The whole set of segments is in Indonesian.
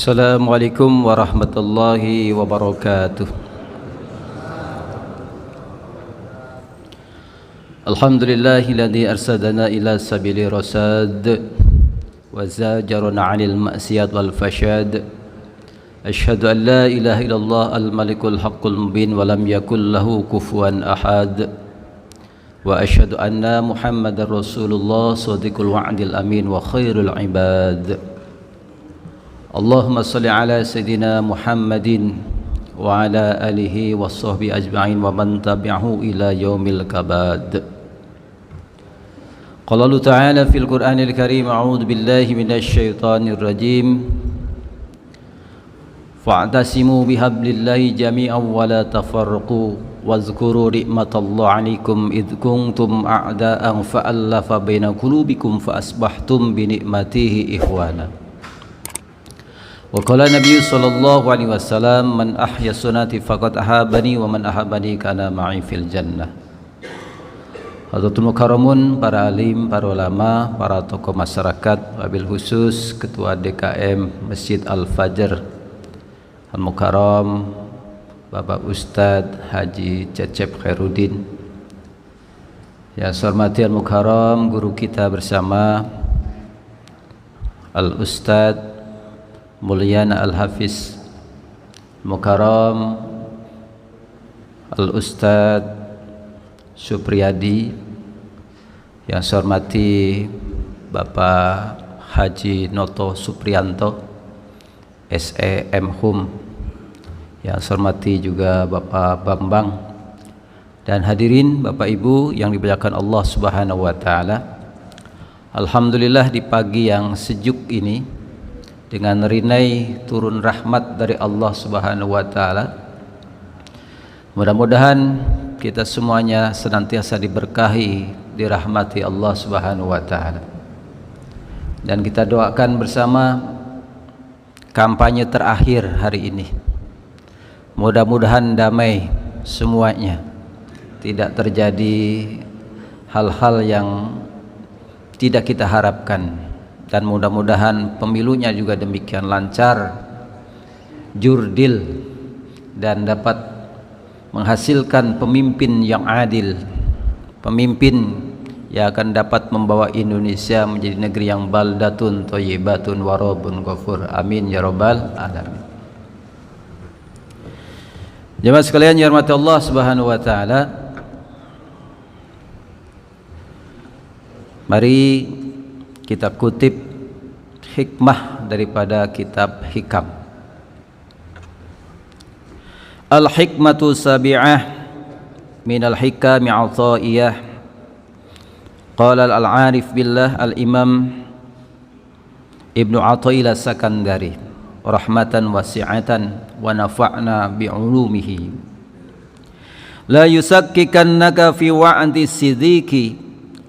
Assalamualaikum warahmatullahi wabarakatuh. Alhamdulillahilladzi arsadana ila sabili rasad wa zajarana 'anil ma'siyat wal fashad. Asyhadu an la ilaha illallah al-malikul haqqul mubin wa lam yakul lahu kufuwan ahad. Wa asyhadu anna Muhammadar Rasulullah shadiqul wa'dil amin wa khairul ibad. Allahumma salli ala Sayyidina Muhammadin wa ala alihi wa sahbihi ajma'in wa man tabi'ahu ila yaumil kabad. Qala Allah Ta'ala fil Qur'anil Karim, a'udzu billahi minasy syaithanir rajim. Fa'tasimu bihablillahi jami'an wa la tafarraqu wazkuru ni'matallahi 'alaikum id kuntum a'da'an fa'alafa baina qulubikum fa asbahtum bi ni'matihi ikhwana. Wa qala Nabi sallallahu alaihi wasallam, man ahya sunnati faqad ahabani wa man ahabani kana ma'i fil jannah. Hadratul Mukarramun, para alim, para ulama, para tokoh masyarakat, wabil khusus Ketua DKM Masjid Al-Fajr Al-Mukarram Bapak Ustadz Haji Cecep Khairuddin, yang saya hormati Al-Mukarram guru kita bersama Al-Ustadz Mulyana Al-Hafiz Mukarram Al-Ustadz Supriyadi, yang saya hormati Bapak Haji Noto Supriyanto SEM Hum, yang saya hormati juga Bapak Bambang, dan hadirin Bapak Ibu yang dimuliakan Allah Subhanahu wa taala. Alhamdulillah di pagi yang sejuk ini, dengan rinai turun rahmat dari Allah Subhanahu wa taala, mudah-mudahan kita semuanya senantiasa diberkahi, dirahmati Allah Subhanahu wa taala. Dan kita doakan bersama kampanye terakhir hari ini, mudah-mudahan damai semuanya, tidak terjadi hal-hal yang tidak kita harapkan, dan mudah-mudahan pemilunya juga demikian lancar, jurdil, dan dapat menghasilkan pemimpin yang adil, pemimpin yang akan dapat membawa Indonesia menjadi negeri yang baldatun thayyibatun wa rabbun ghafur. Amin ya rabbal alamin. Jemaah sekalian yang dirahmati Allah Subhanahu wa taala, mari kita kutip hikmah daripada kitab Hikam. Al-hikmatu sabi'ah minal hikami ata'iyah. Qala al-arif billah al-imam Ibnu Athaillah Sakandari rahmatan wasi'atan wa nafa'na bi'ulumihi. La yusakkikannaka fi wa'di siddiqi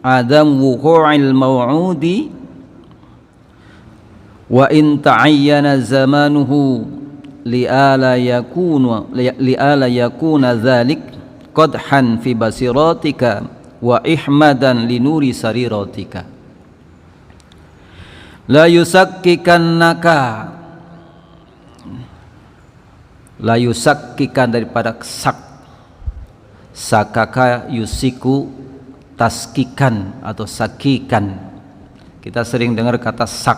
adam wuqu'il maw'udi wa in ta'ayyana zamanuhu li'ala yakuna dhalik qadhan fi basiratika wa ihmadan li nuri sariratika. La yusakkikannaka, la yusakkikan daripada sakaka yusiku, taskikan atau sakikan. Kita sering dengar kata sak,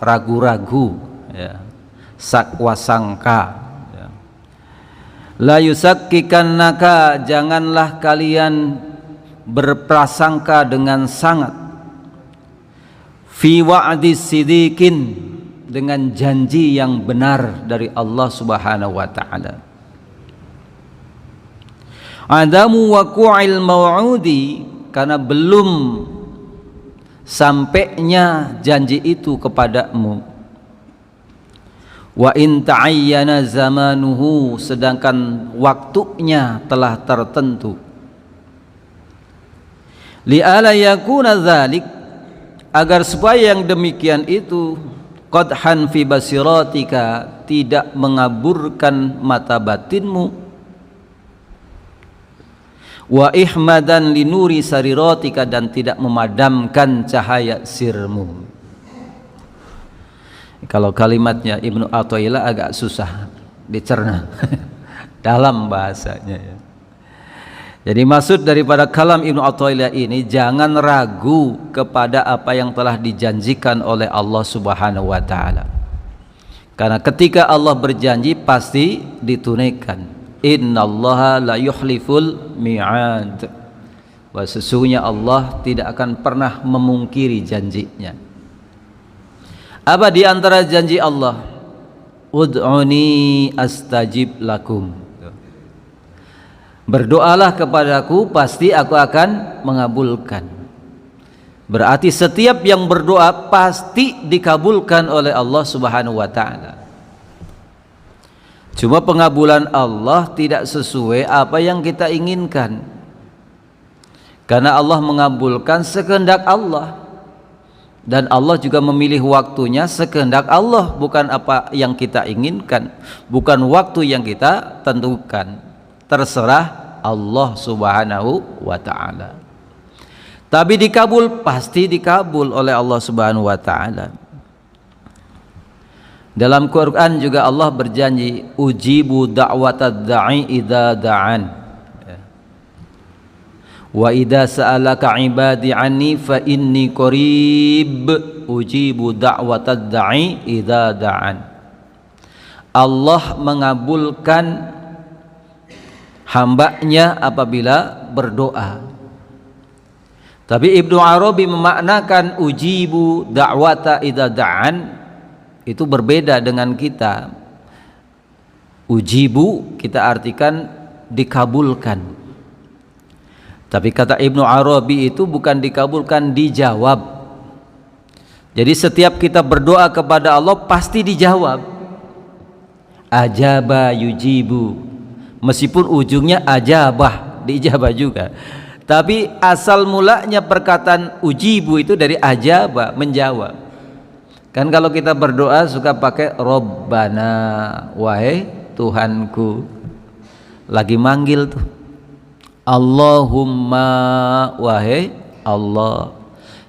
ragu-ragu, ya, sakwasangka, ya. La yusakkikannaka, janganlah kalian berprasangka dengan sangat, fi wa'di sidikin, dengan janji yang benar dari Allah Subhanahu wa taala. Adamu waqu'il maw'udi, karena belum sampainya janji itu kepadamu. Wa in ta'ayyana zamanuhu, sedangkan waktunya telah tertentu. Li'ala yakuna dzalik, agar supaya yang demikian itu qadhan fi basiratika, tidak mengaburkan mata batinmu, wa ihmadan linuri sariratika, dan tidak memadamkan cahaya sirmu. Kalau kalimatnya Ibnu Athaillah agak susah dicerna dalam bahasanya ya. Jadi maksud daripada kalam Ibnu Athaillah ini, jangan ragu kepada apa yang telah dijanjikan oleh Allah Subhanahu wa taala. Karena ketika Allah berjanji pasti ditunaikan. Innallaha la yukhliful mi'ad. Bahwa sesungguhnya Allah tidak akan pernah memungkiri janjinya. Apa di antara janji Allah? Ud'uni astajib lakum. Berdoalah kepadaku, pasti aku akan mengabulkan. Berarti setiap yang berdoa pasti dikabulkan oleh Allah Subhanahu wa taala. Cuma pengabulan Allah tidak sesuai apa yang kita inginkan. Karena Allah mengabulkan sekehendak Allah. Dan Allah juga memilih waktunya sekehendak Allah, bukan apa yang kita inginkan, bukan waktu yang kita tentukan. Terserah Allah Subhanahu wa taala. Tapi dikabul, pasti dikabul oleh Allah Subhanahu wa taala. Dalam Quran juga Allah berjanji, ujibu da'watad da'i idza da'an. Wa idza sa'alaka 'ibadi 'anni fa inni qarib ujibu da'watad da'i idza da'an. Allah mengabulkan hambanya apabila berdoa. Tapi Ibnu Arabi memaknakan ujibu da'wata idza da'an itu berbeda dengan kita. Ujibu kita artikan dikabulkan. Tapi kata Ibnu Arabi itu bukan dikabulkan, dijawab. Jadi setiap kita berdoa kepada Allah pasti dijawab. Ajaba yujibu. Meskipun ujungnya ajabah, diijabah juga. Tapi asal mulanya perkataan ujibu itu dari ajabah, menjawab. Kan kalau kita berdoa suka pakai Rabbana, wahai Tuhanku. Lagi manggil tuh. Allahumma, wahai Allah.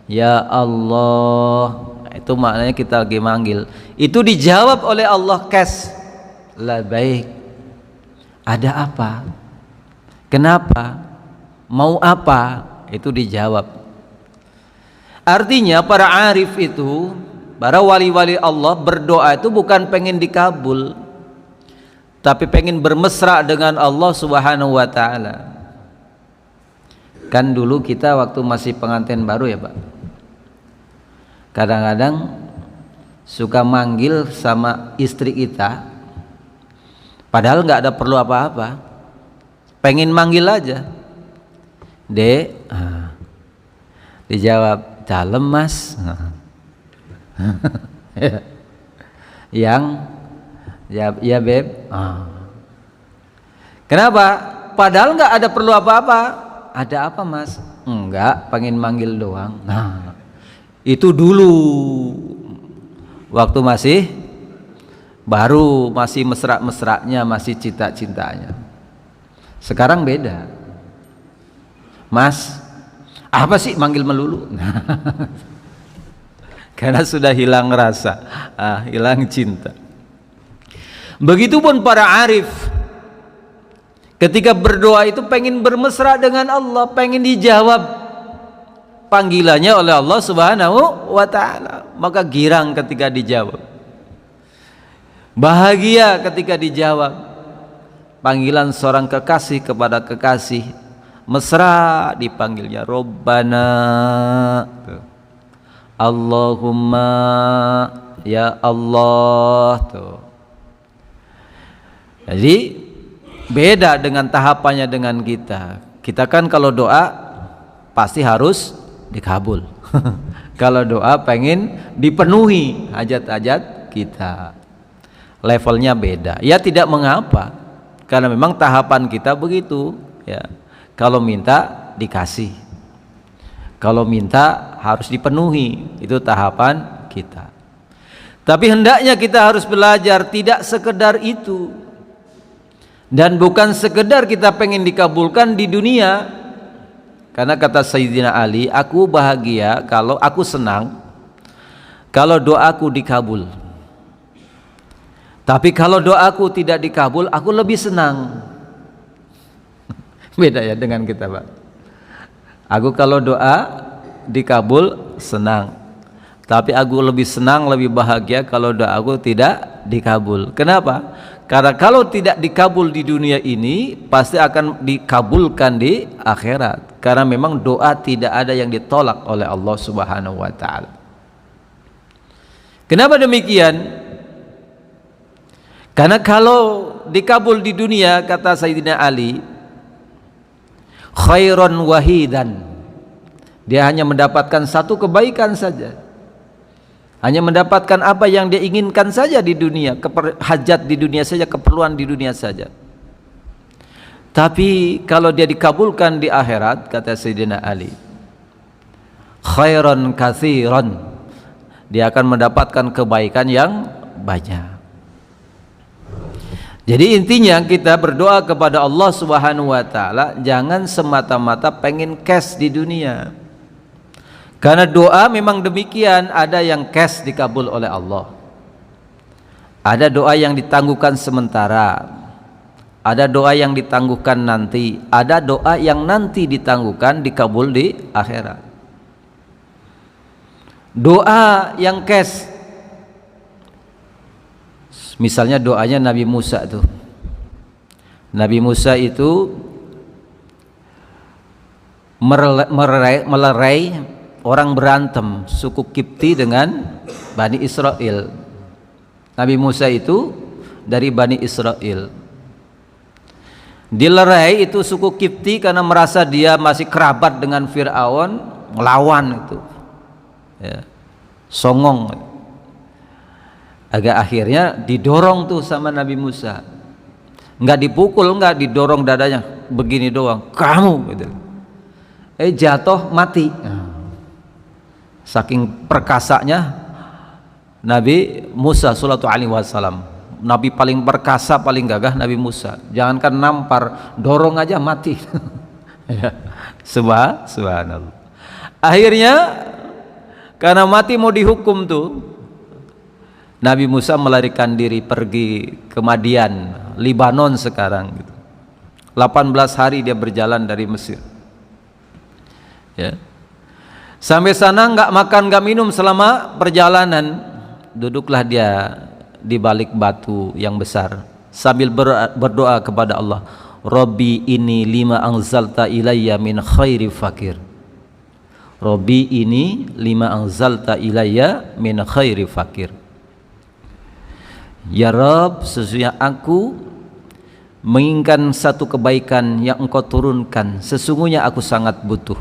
Ya Allah. Itu maknanya kita lagi manggil. Itu dijawab oleh Allah, kes. Labaik. Ada apa? Kenapa? Mau apa? Itu dijawab. Artinya para arif itu, para wali-wali Allah berdoa itu bukan pengen dikabul, tapi pengen bermesra dengan Allah Subhanahu wa taala. Kan dulu kita waktu masih pengantin baru ya Pak, kadang-kadang suka manggil sama istri kita, padahal nggak ada perlu apa-apa, pengen manggil aja. Dek, dijawab dalem mas. Yang jawab ya beb. Kenapa? Padahal nggak ada perlu apa-apa. Ada apa mas? Enggak, pengen manggil doang. Nah, itu dulu waktu masih baru, masih mesra-mesranya, masih cinta-cintanya. Sekarang beda. Mas, apa sih manggil melulu? Karena sudah hilang rasa, hilang cinta. Begitupun para arif, ketika berdoa itu pengen bermesra dengan Allah, pengen dijawab panggilannya oleh Allah Subhanahu wa taala, maka girang ketika dijawab, bahagia ketika dijawab. Panggilan seorang kekasih kepada kekasih, mesra dipanggilnya Rabbana, Allahumma, ya Allah tuh. Jadi beda dengan tahapannya dengan kita. Kita kan kalau doa pasti harus dikabul. Kalau doa pengen dipenuhi hajat-hajat kita, levelnya beda. Ya tidak mengapa, karena memang tahapan kita begitu ya. Kalau minta dikasih, kalau minta harus dipenuhi, itu tahapan kita. Tapi hendaknya kita harus belajar tidak sekedar itu, dan bukan sekedar kita pengen dikabulkan di dunia. Karena kata Sayyidina Ali, aku bahagia kalau aku senang kalau doaku dikabul. Tapi kalau doaku tidak dikabul, aku lebih senang. Beda ya dengan kita, Pak. Aku kalau doa dikabul senang. Tapi aku lebih senang, lebih bahagia kalau doaku tidak dikabul. Kenapa? Karena kalau tidak dikabul di dunia ini, pasti akan dikabulkan di akhirat. Karena memang doa tidak ada yang ditolak oleh Allah Subhanahu wa taala. Kenapa demikian? Karena kalau dikabul di dunia, kata Sayyidina Ali, khairon wahidan, dia hanya mendapatkan satu kebaikan saja, hanya mendapatkan apa yang dia inginkan saja di dunia, hajat di dunia saja, keperluan di dunia saja. Tapi kalau dia dikabulkan di akhirat, kata Sayyidina Ali, khairon katsiran, dia akan mendapatkan kebaikan yang banyak. Jadi intinya kita berdoa kepada Allah Subhanahu wa taala jangan semata-mata pengen cash di dunia. Karena doa memang demikian, ada yang cash dikabul oleh Allah. Ada doa yang ditangguhkan sementara. Ada doa yang ditangguhkan nanti, ada doa yang nanti ditangguhkan dikabul di akhirat. Doa yang cash, misalnya doanya Nabi Musa tuh. Nabi Musa itu melerai orang berantem suku Kipti dengan Bani Israel. Nabi Musa itu dari Bani Israel. Dilerai itu suku Kipti karena merasa dia masih kerabat dengan Fir'aun, melawan itu. Ya. Songong. Agak akhirnya didorong tuh sama Nabi Musa, nggak dipukul, nggak didorong dadanya begini doang, kamu gitu. Jatuh mati. Saking perkasanya Nabi Musa sallallahu alaihi wasallam, Nabi paling perkasa, paling gagah Nabi Musa. Jangankan nampar, dorong aja mati. Subhanallah. Akhirnya karena mati mau dihukum tuh, Nabi Musa melarikan diri pergi ke Madian, Libanon sekarang gitu. 18 hari dia berjalan dari Mesir. Ya. Sampai sana nggak makan nggak minum selama perjalanan. Duduklah dia di balik batu yang besar sambil berdoa kepada Allah. Robbi ini lima anzalta ilayya min khairi fakir. Robbi ini lima anzalta ilayya min khairi fakir. Ya Rabb, sesungguhnya aku menginginkan satu kebaikan yang engkau turunkan, sesungguhnya aku sangat butuh.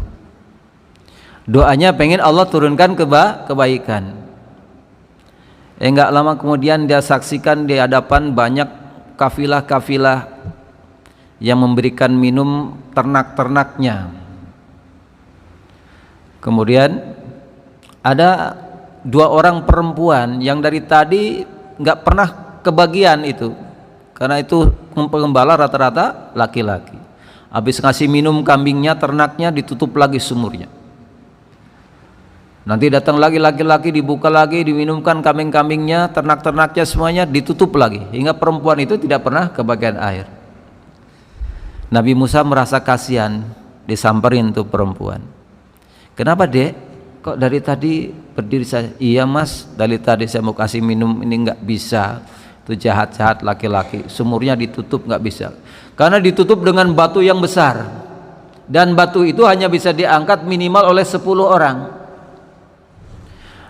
Doanya pengen Allah turunkan kebaikan. Enggak lama kemudian dia saksikan di hadapan banyak kafilah-kafilah yang memberikan minum ternak-ternaknya. Kemudian ada 2 orang perempuan yang dari tadi nggak pernah kebagian itu, karena itu pengembala rata-rata laki-laki. Habis ngasih minum kambingnya, ternaknya, ditutup lagi sumurnya. Nanti datang lagi laki-laki, dibuka lagi, diminumkan kambing-kambingnya, ternak-ternaknya, semuanya ditutup lagi, hingga perempuan itu tidak pernah kebagian air. Nabi Musa merasa kasihan, disamperin tuh perempuan. Kenapa dek? Kok dari tadi berdiri saja? Iya mas, dari tadi saya mau kasih minum ini nggak bisa. Itu jahat-jahat laki-laki, sumurnya ditutup nggak bisa. Karena ditutup dengan batu yang besar, dan batu itu hanya bisa diangkat minimal oleh 10 orang.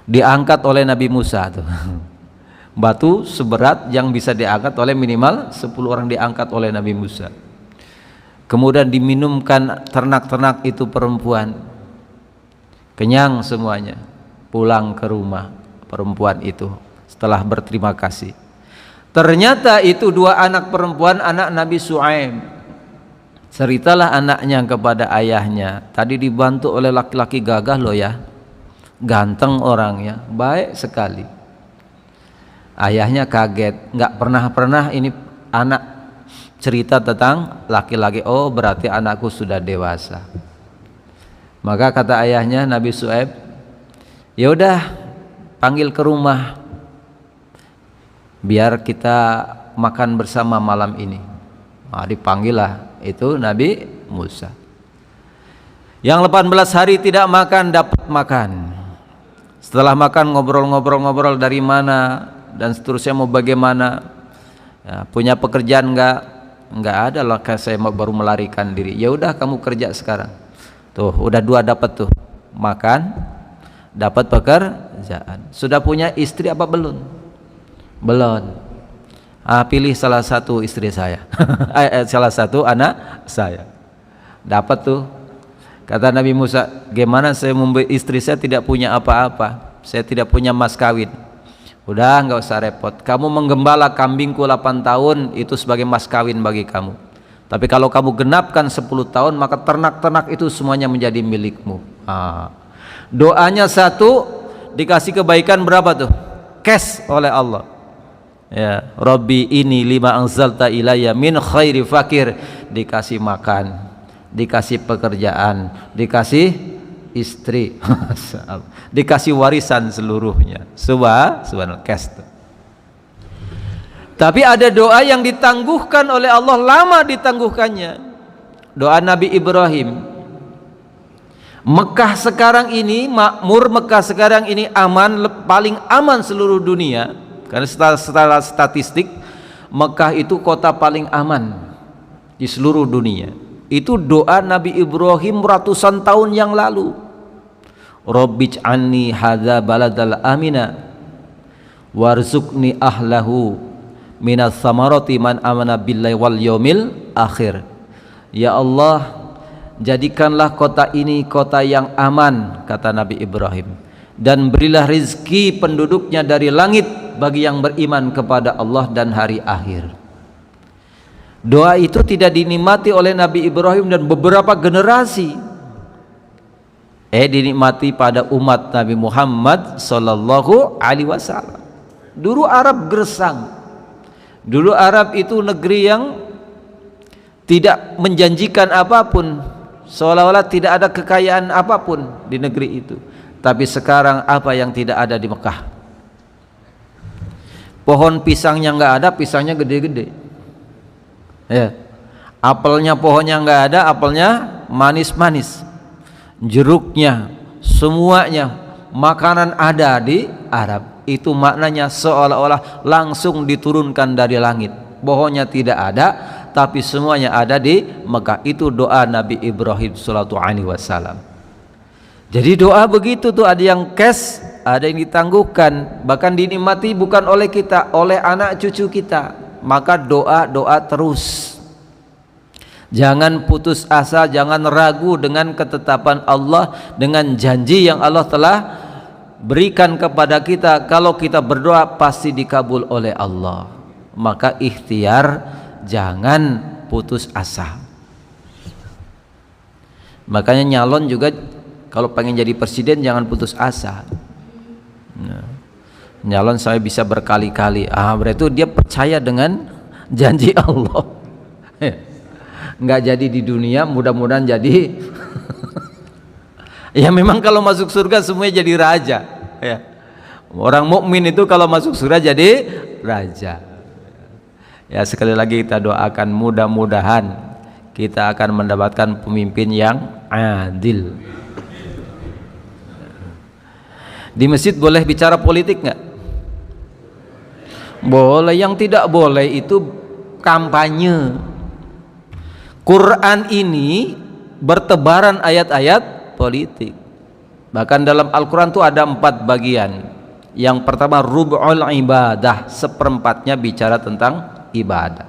Diangkat oleh Nabi Musa tuh. Batu seberat yang bisa diangkat oleh minimal 10 orang, diangkat oleh Nabi Musa. Kemudian diminumkan ternak-ternak itu perempuan. Kenyang semuanya, pulang ke rumah perempuan itu setelah berterima kasih. Ternyata itu 2 anak perempuan, anak Nabi Shu'aib. Ceritalah anaknya kepada ayahnya, tadi dibantu oleh laki-laki gagah loh ya, ganteng orangnya, baik sekali. Ayahnya kaget, nggak pernah ini anak cerita tentang laki-laki. Oh berarti anakku sudah dewasa. Maka kata ayahnya Nabi Shu'aib, ya udah panggil ke rumah. biar kita makan bersama malam ini. Nah, dipanggillah itu Nabi Musa. Yang 18 hari tidak makan, dapat makan. Setelah makan ngobrol-ngobrol dari mana dan seterusnya, mau bagaimana, ya, punya pekerjaan enggak ada lah, saya baru melarikan diri. Ya udah kamu kerja sekarang. Tuh udah 2 dapat tuh, makan, dapat pekerjaan. Sudah punya istri apa belum? Belum. Pilih salah satu istri saya. Salah satu anak saya. Dapat tuh. Kata Nabi Musa, gimana saya memberi istri saya tidak punya apa-apa, saya tidak punya mas kawin. Udah nggak usah repot, kamu menggembala kambingku 8 tahun itu sebagai mas kawin bagi kamu. Tapi kalau kamu genapkan 10 tahun, maka ternak-ternak itu semuanya menjadi milikmu. Doanya 1, dikasih kebaikan berapa tuh? Cash oleh Allah. Ya, Rabbi ini lima anzalta ilayya min khairi fakir, dikasih makan, dikasih pekerjaan, dikasih istri, dikasih warisan seluruhnya. Subhanallah, cash. Tapi ada doa yang ditangguhkan oleh Allah, lama ditangguhkannya. Doa Nabi Ibrahim. Mekah sekarang ini makmur, Mekah sekarang ini aman, paling aman seluruh dunia. Karena setelah statistik, Mekah itu kota paling aman di seluruh dunia. Itu doa Nabi Ibrahim ratusan tahun yang lalu. Rabbij'alni hadza baladal amina warzuqni ahlahu minas samarati man amana billahi wal yaumil akhir. Ya Allah, jadikanlah kota ini kota yang aman, kata Nabi Ibrahim, dan berilah rizki penduduknya dari langit bagi yang beriman kepada Allah dan hari akhir. Doa itu tidak dinikmati oleh Nabi Ibrahim dan beberapa generasi, dinikmati pada umat Nabi Muhammad sallallahu alaihi wasallam. Dulu Arab gersang. Dulu Arab itu negeri yang tidak menjanjikan apapun, seolah-olah tidak ada kekayaan apapun di negeri itu. Tapi sekarang apa yang tidak ada di Mekah? Pohon pisangnya nggak ada, pisangnya gede-gede. Ya. Apelnya pohonnya nggak ada, apelnya manis-manis. Jeruknya, semuanya makanan ada di Arab. Itu maknanya seolah-olah langsung diturunkan dari langit. Pohonnya tidak ada, tapi semuanya ada di Mekah. Itu doa Nabi Ibrahim sallallahu alaihi wasallam. Jadi doa begitu tuh, ada yang cash, ada yang ditangguhkan, bahkan dinikmati bukan oleh kita, oleh anak cucu kita. Maka doa terus. Jangan putus asa, jangan ragu dengan ketetapan Allah, dengan janji yang Allah telah berikan kepada kita. Kalau kita berdoa pasti dikabul oleh Allah. Maka ikhtiar, jangan putus asa. Makanya nyalon juga kalau pengen jadi presiden jangan putus asa. Nyalon saya bisa berkali-kali, berarti dia percaya dengan janji Allah. Nggak jadi di dunia, mudah-mudahan jadi. Ya memang kalau masuk surga semuanya jadi raja. Ya. Orang mukmin itu kalau masuk surga jadi raja. Ya sekali lagi kita doakan, mudah-mudahan kita akan mendapatkan pemimpin yang adil. Di masjid boleh bicara politik nggak? Boleh. Yang tidak boleh itu kampanye. Quran ini bertebaran ayat-ayat politik. Bahkan dalam Al-Quran itu ada 4 bagian. Yang pertama rub'ul ibadah, seperempatnya bicara tentang ibadah,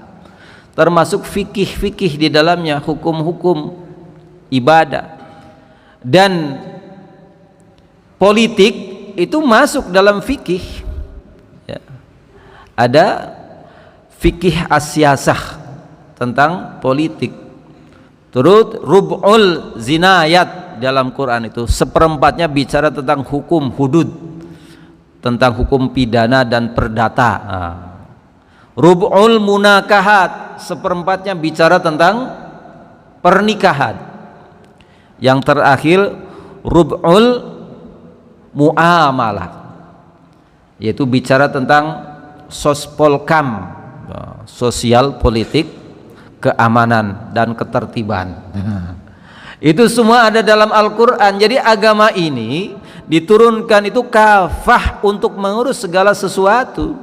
termasuk fikih-fikih di dalamnya, hukum-hukum ibadah. Dan politik itu masuk dalam fikih ya. Ada fikih asyasah tentang politik. Terus rub'ul zinayat dalam Quran itu seperempatnya bicara tentang hukum hudud, tentang hukum pidana dan perdata. Rub'ul munakahat seperempatnya bicara tentang pernikahan. Yang terakhir rub'ul muamalah, yaitu bicara tentang sospolkam, sosial, politik, keamanan dan ketertiban. Itu semua ada dalam Al-Quran. Jadi agama ini diturunkan itu kafah untuk mengurus segala sesuatu.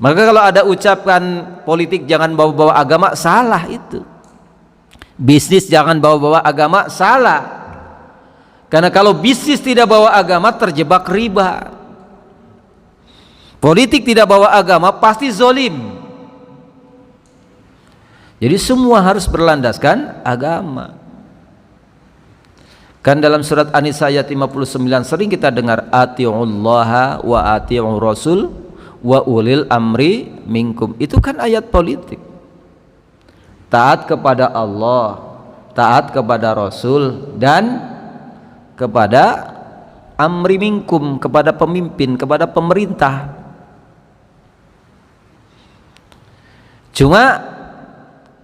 Maka kalau ada ucapan politik jangan bawa-bawa agama, salah itu. Bisnis jangan bawa-bawa agama, salah. Karena kalau bisnis tidak bawa agama terjebak riba. Politik tidak bawa agama pasti zolim. Jadi semua harus berlandaskan agama. Kan dalam surat An-Nisa ayat 59 sering kita dengar atiullaha wa atiur rasul wa ulil amri minkum. Itu kan ayat politik. Taat kepada Allah, taat kepada Rasul, dan kepada amri minkum, kepada pemimpin, kepada pemerintah. Cuma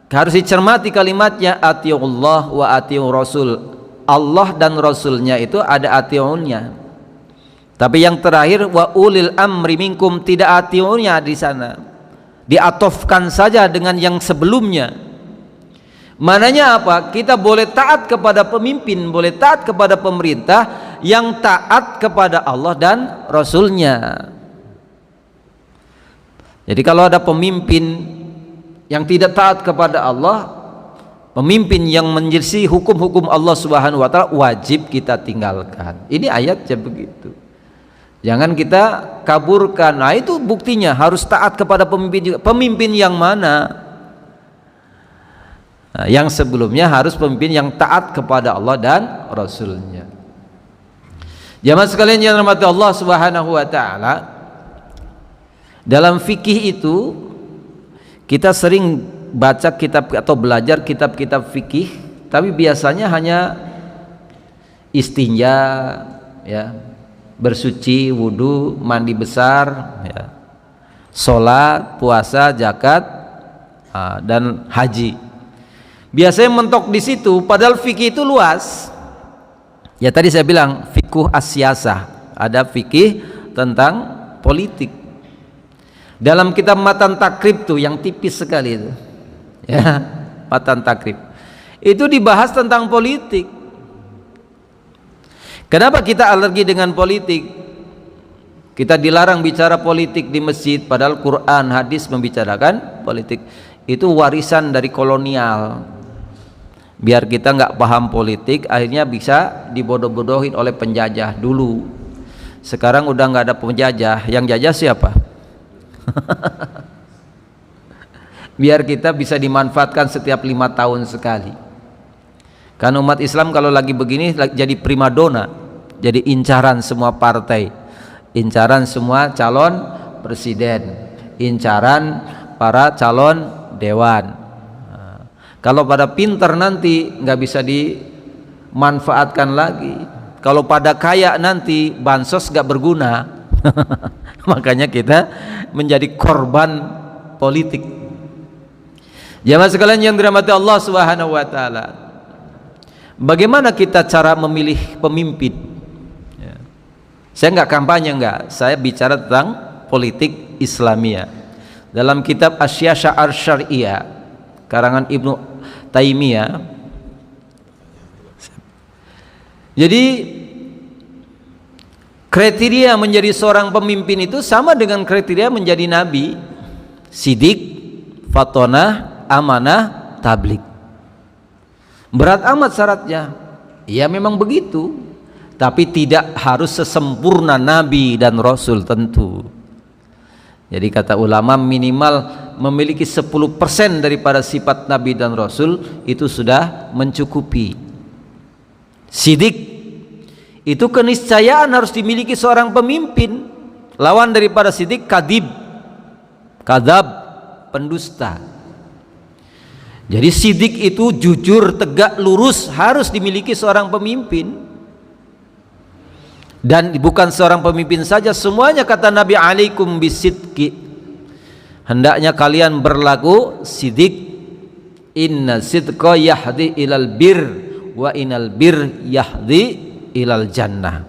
harus dicermati kalimatnya atiullah wa atiur rasul. Allah dan Rasulnya itu ada atiunnya. Tapi yang terakhir wa ulil amri minkum, tidak atiunnya di sana. Diatofkan saja dengan yang sebelumnya. Mananya apa? Kita boleh taat kepada pemimpin, boleh taat kepada pemerintah yang taat kepada Allah dan Rasulnya. Jadi kalau ada pemimpin yang tidak taat kepada Allah, pemimpin yang menyelisih hukum-hukum Allah Subhanahu wa taala, wajib kita tinggalkan. Ini ayatnya begitu. Jangan kita kaburkan. Nah, itu buktinya harus taat kepada pemimpin juga. Pemimpin yang mana? Nah, yang sebelumnya harus pemimpin yang taat kepada Allah dan Rasulnya. Jamaah sekalian yang dirahmati Allah Subhanahu wa taala, dalam fikih itu kita sering baca kitab atau belajar kitab-kitab fikih, tapi biasanya hanya istinja, ya, bersuci, wudu, mandi besar, ya, sholat, puasa, zakat, dan haji. Biasanya mentok di situ, padahal fikih itu luas. Ya tadi saya bilang fikih as-siyasah, ada fikih tentang politik. Dalam kitab Matan Takrib tuh yang tipis sekali itu, ya, Matan Takrib itu dibahas tentang politik. Kenapa kita alergi dengan politik? Kita dilarang bicara politik di masjid, padahal Quran, hadis membicarakan politik. Itu warisan dari kolonial. Biar kita nggak paham politik, akhirnya bisa dibodoh-bodohin oleh penjajah dulu. Sekarang udah nggak ada penjajah, yang jajah siapa? Biar kita bisa dimanfaatkan setiap 5 tahun sekali. Kan umat Islam kalau lagi begini jadi primadona, jadi incaran semua partai, incaran semua calon presiden, incaran para calon dewan. Kalau pada pinter nanti nggak bisa dimanfaatkan lagi. Kalau pada kaya nanti bansos nggak berguna. Makanya kita menjadi korban politik. Jamaah sekalian yang dirahmati Allah Subhanahu wa taala, bagaimana kita cara memilih pemimpin? Ya. Saya nggak kampanye, nggak. Saya bicara tentang politik Islamiyah. Dalam kitab Asy-Syiasah Asy-Syar'iyyah karangan Ibnu Taimiyah. Jadi kriteria menjadi seorang pemimpin itu sama dengan kriteria menjadi nabi: sidik, fatonah, amanah, tablik. Berat amat syaratnya. Ya memang begitu, tapi tidak harus sesempurna nabi dan rasul tentu. Jadi kata ulama minimal memiliki 10% daripada sifat nabi dan rasul itu sudah mencukupi. Sidik itu keniscayaan harus dimiliki seorang pemimpin. Lawan daripada sidik kadib, kadab, pendusta. Jadi sidik itu jujur, tegak, lurus harus dimiliki seorang pemimpin. Dan bukan seorang pemimpin saja, semuanya kata Nabi, alaikum bisidqi, hendaknya kalian berlaku sidik. Inna sidqa yahdi ilal bir wa inal bir yahdi ilal jannah.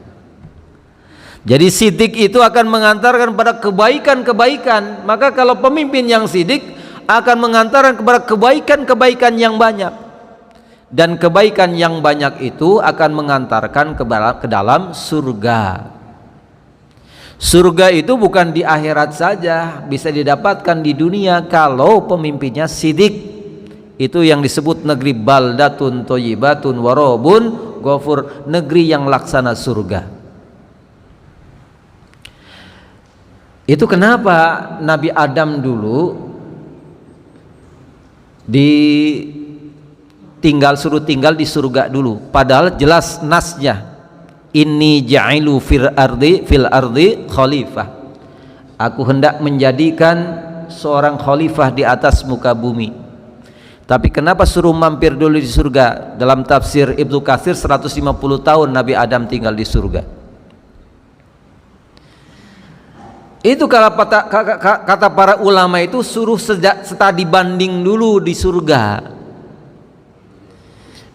Jadi sidik itu akan mengantarkan pada kebaikan-kebaikan. Maka kalau pemimpin yang sidik akan mengantarkan kepada kebaikan-kebaikan yang banyak. Dan kebaikan yang banyak itu akan mengantarkan ke dalam surga. Surga itu bukan di akhirat saja, bisa didapatkan di dunia kalau pemimpinnya sidik. Itu yang disebut negeri baldatun thayyibatun warabun ghafur, negeri yang laksana surga. Itu kenapa Nabi Adam dulu suruh tinggal di surga dulu, padahal jelas nasnya, inni ja'ilu fil ardi khalifah, aku hendak menjadikan seorang khalifah di atas muka bumi. Tapi kenapa suruh mampir dulu di surga? Dalam tafsir Ibnu Katsir 150 tahun Nabi Adam tinggal di surga. Itu kalau kata para ulama itu suruh studi banding dulu di surga,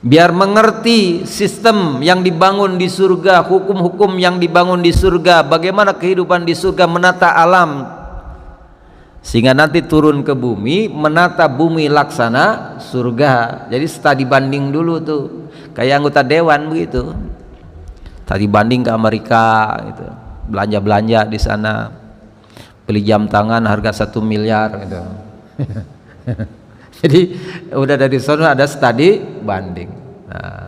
biar mengerti sistem yang dibangun di surga, hukum-hukum yang dibangun di surga, bagaimana kehidupan di surga, menata alam, sehingga nanti turun ke bumi menata bumi laksana surga. Jadi studi banding dulu tuh, kayak anggota dewan begitu, studi banding ke Amerika gitu, belanja di sana, beli jam tangan harga 1 miliar gitu. Jadi udah dari sana ada studi banding. Nah,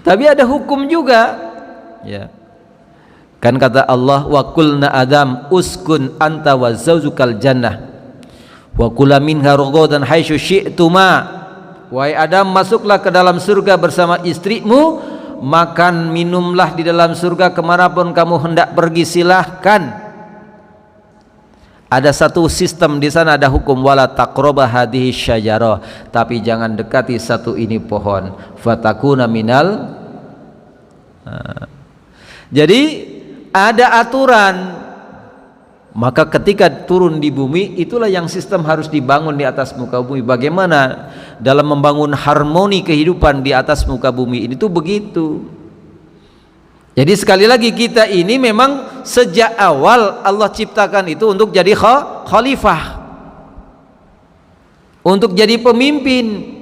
tapi ada hukum juga, ya. Kan kata Allah, wa qulna adam uskun anta wa zaujukal jannah wa kula minha ragadan haitsu syi'tuma. Wahai Adam, masuklah ke dalam surga bersama istrimu, makan minumlah di dalam surga kemanapun kamu hendak pergi, silahkan. Ada satu sistem di sana, ada hukum, wala taqraba hadhihi syajarah, tapi jangan dekati satu ini pohon, fatakuna minal. Jadi ada aturan. Maka ketika turun di bumi, itulah yang sistem harus dibangun di atas muka bumi. Bagaimana dalam membangun harmoni kehidupan di atas muka bumi ini tuh begitu. Jadi sekali lagi, kita ini memang sejak awal Allah ciptakan itu untuk jadi khalifah, untuk jadi pemimpin.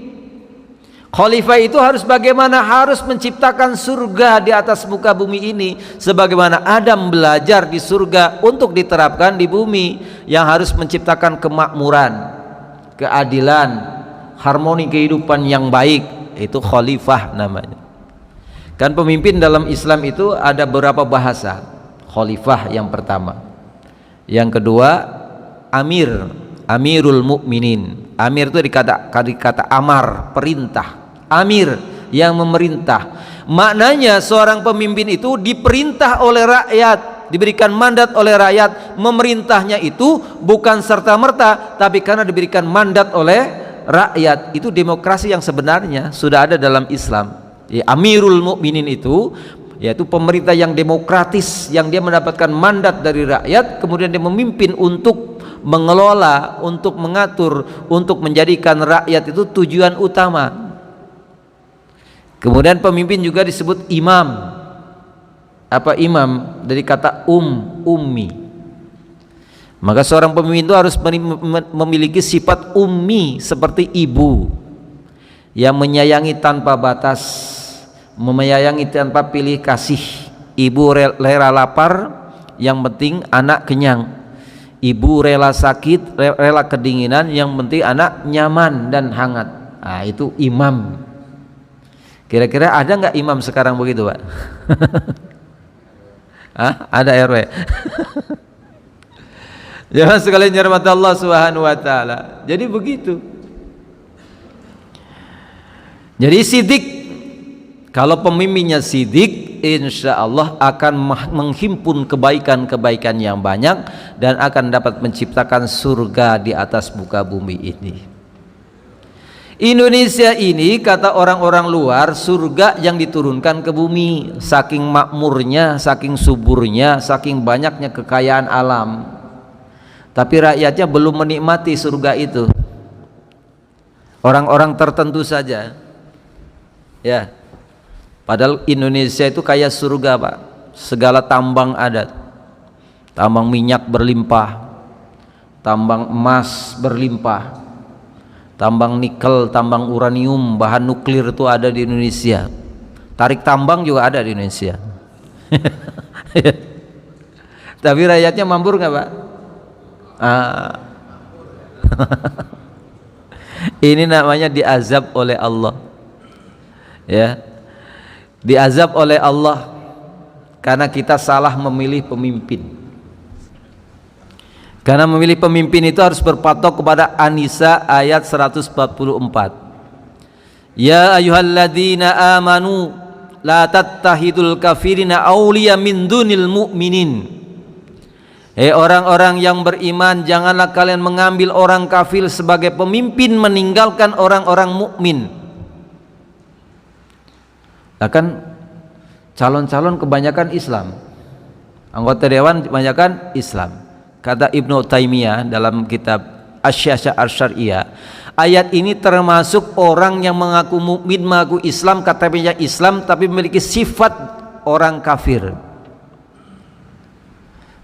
Khalifah itu harus bagaimana? Harus menciptakan surga di atas muka bumi ini, sebagaimana Adam belajar di surga untuk diterapkan di bumi, yang harus menciptakan kemakmuran, keadilan, harmoni kehidupan yang baik. Itu khalifah namanya. Kan pemimpin dalam Islam itu ada beberapa bahasa. Khalifah yang pertama, yang kedua amir, amirul mukminin. Amir itu dikata amar, perintah. Amir yang memerintah. Maknanya seorang pemimpin itu diperintah oleh rakyat, diberikan mandat oleh rakyat. Memerintahnya itu bukan serta-merta, tapi karena diberikan mandat oleh rakyat. Itu demokrasi yang sebenarnya sudah ada dalam Islam. Ya, amirul mukminin itu yaitu pemerintah yang demokratis, yang dia mendapatkan mandat dari rakyat, kemudian dia memimpin untuk mengelola, untuk mengatur, untuk menjadikan rakyat itu tujuan utama. Kemudian pemimpin juga disebut imam. Apa imam? Dari kata ummi. Maka seorang pemimpin itu harus memiliki sifat ummi, seperti ibu yang menyayangi tanpa batas, menyayangi tanpa pilih kasih. Ibu rela lapar, yang penting anak kenyang. Ibu rela sakit, rela kedinginan, yang penting anak nyaman dan hangat. Nah, itu imam. Kira-kira ada nggak imam sekarang begitu, Pak? Ada RW. Jangan sekalian dirahmati Allah Subhanahu wa taala. Jadi begitu. Jadi sidik, kalau pemimpinnya sidik, insya Allah akan menghimpun kebaikan-kebaikan yang banyak dan akan dapat menciptakan surga di atas muka bumi ini. Indonesia ini, kata orang-orang luar, surga yang diturunkan ke bumi. Saking makmurnya, saking suburnya, saking banyaknya kekayaan alam, tapi rakyatnya belum menikmati surga itu. Orang-orang tertentu saja, ya. Padahal Indonesia itu kayak surga, Pak. Segala tambang ada. tambang minyak berlimpah, tambang emas berlimpah, tambang nikel, tambang uranium, bahan nuklir itu ada di Indonesia. Tarik tambang juga ada di Indonesia. Tapi rakyatnya mampu nggak, Pak? Ini namanya diazab oleh Allah, ya, diazab oleh Allah karena kita salah memilih pemimpin. Karena memilih pemimpin itu harus berpatok kepada An-Nisa ayat 144. Ya ayyuhalladzina amanu la tattahidul kafirina awliya min dunil mu'minin. Hei orang-orang yang beriman, janganlah kalian mengambil orang kafir sebagai pemimpin meninggalkan orang-orang mukmin. Bahkan calon-calon kebanyakan Islam, anggota dewan kebanyakan Islam. Kata Ibnu Taimiyah dalam kitab Asy-Syiah Asy-Syar'iyyah, ayat ini termasuk orang yang mengaku mukmin, mengaku Islam, katanya Islam tapi memiliki sifat orang kafir.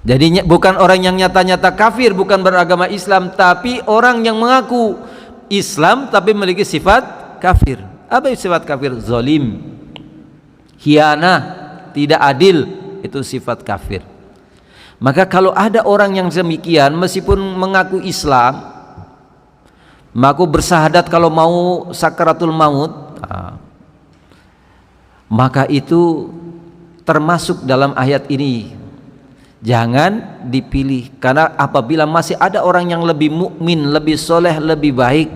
Jadi bukan orang yang nyata-nyata kafir, bukan beragama Islam, tapi orang yang mengaku Islam tapi memiliki sifat kafir. Apa sifat kafir? Zalim, khianah, tidak adil, itu sifat kafir. Maka kalau ada orang yang demikian, meskipun mengaku Islam, mengaku bersahadat kalau mau sakaratul maut, maka itu termasuk dalam ayat ini. Jangan dipilih, karena apabila masih ada orang yang lebih mukmin, lebih soleh, lebih baik,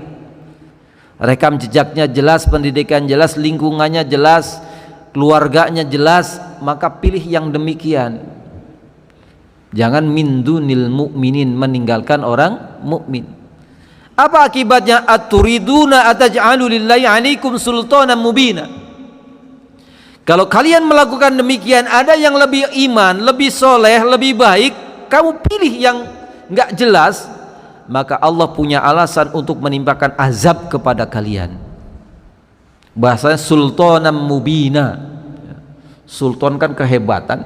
rekam jejaknya jelas, pendidikan jelas, lingkungannya jelas, keluarganya jelas, maka pilih yang demikian. Jangan min dunil mu'minin, meninggalkan orang mukmin. Apa akibatnya? Aturiduna ataj'alu lillahi 'alaikum sultanan mubina. Kalau kalian melakukan demikian, ada yang lebih iman, lebih soleh, lebih baik, kamu pilih yang enggak jelas, maka Allah punya alasan untuk menimpakan azab kepada kalian. Bahasanya sultanan mubina. Sultan kan kehebatan,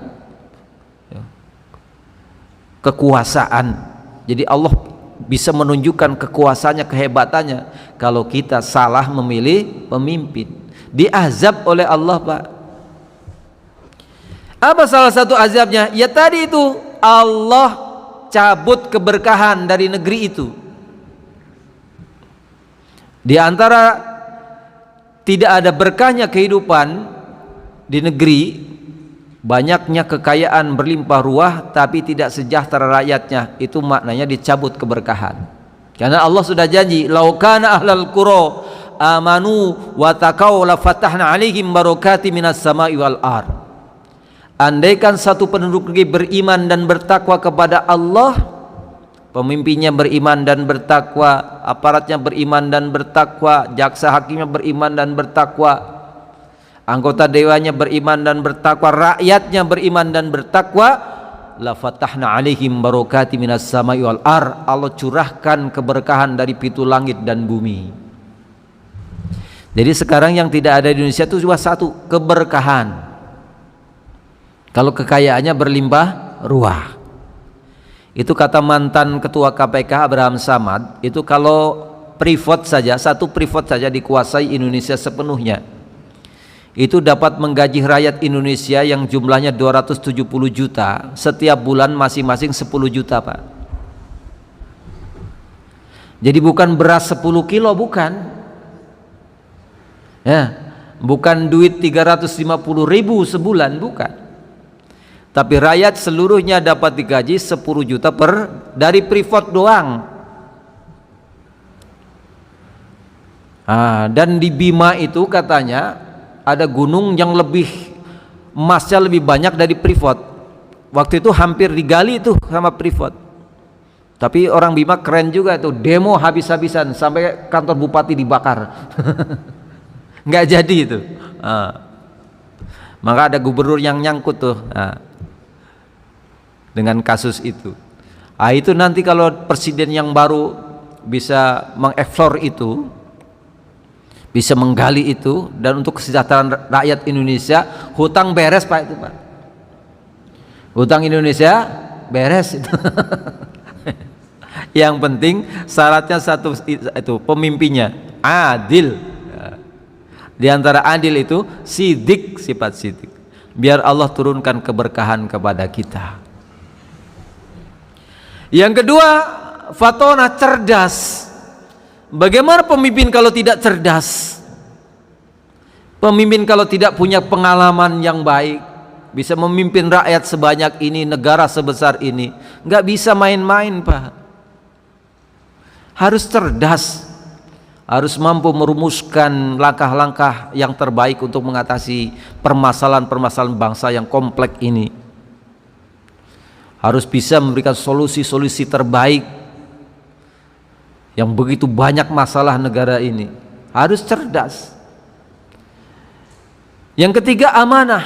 kekuasaan. Jadi Allah bisa menunjukkan kekuasaannya, kehebatannya kalau kita salah memilih pemimpin. Diazab oleh Allah, Pak. Apa salah satu azabnya? Ya tadi itu, Allah cabut keberkahan dari negeri itu. Di antara tidak ada berkahnya kehidupan di negeri, banyaknya kekayaan berlimpah ruah tapi tidak sejahtera rakyatnya, itu maknanya dicabut keberkahan. Karena Allah sudah janji, "Lau kana ahlal qura amanu wa taqaw la fatahna 'alaihim barakati minas sama'i wal ardh." Andaikan satu penduduk negeri beriman dan bertakwa kepada Allah, pemimpinnya beriman dan bertakwa, aparatnya beriman dan bertakwa, jaksa hakimnya beriman dan bertakwa, anggota dewannya beriman dan bertakwa, rakyatnya beriman dan bertakwa, la fatahna 'alaihim barakati minas sama'i wal ardh. Allah curahkan keberkahan dari pintu langit dan bumi. Jadi sekarang yang tidak ada di Indonesia itu cuma satu, keberkahan. Kalau kekayaannya berlimpah ruah. Itu kata mantan ketua KPK Abraham Samad, itu kalau privat saja, satu privat saja dikuasai Indonesia sepenuhnya, itu dapat menggaji rakyat Indonesia yang jumlahnya 270 juta setiap bulan masing-masing 10 juta, Pak. Jadi bukan beras 10 kilo, bukan ya, bukan duit 350.000 sebulan, bukan. Tapi rakyat seluruhnya dapat digaji 10 juta dari privat doang. Dan di Bima itu katanya ada gunung yang lebih emasnya lebih banyak dari privat. Waktu itu hampir digali itu sama privat. Tapi orang Bima keren juga itu, demo habis-habisan sampai kantor bupati dibakar. Nggak jadi itu. Maka ada gubernur yang nyangkut tuh. Dengan kasus itu. Itu nanti kalau presiden yang baru bisa mengeksplor itu, bisa menggali itu, dan untuk kesejahteraan rakyat Indonesia, hutang beres, Pak, itu, Pak. Hutang Indonesia beres itu. Yang penting syaratnya satu itu, pemimpinnya adil. Di antara adil itu sidik, sifat sidik. Biar Allah turunkan keberkahan kepada kita. Yang kedua, fatona, cerdas. Bagaimana pemimpin kalau tidak cerdas? Pemimpin kalau tidak punya pengalaman yang baik, bisa memimpin rakyat sebanyak ini, negara sebesar ini, nggak bisa main-main, Pak. Harus cerdas, harus mampu merumuskan langkah-langkah yang terbaik untuk mengatasi permasalahan-permasalahan bangsa yang kompleks ini. Harus bisa memberikan solusi-solusi terbaik yang begitu banyak masalah negara ini. Harus cerdas. Yang ketiga, amanah.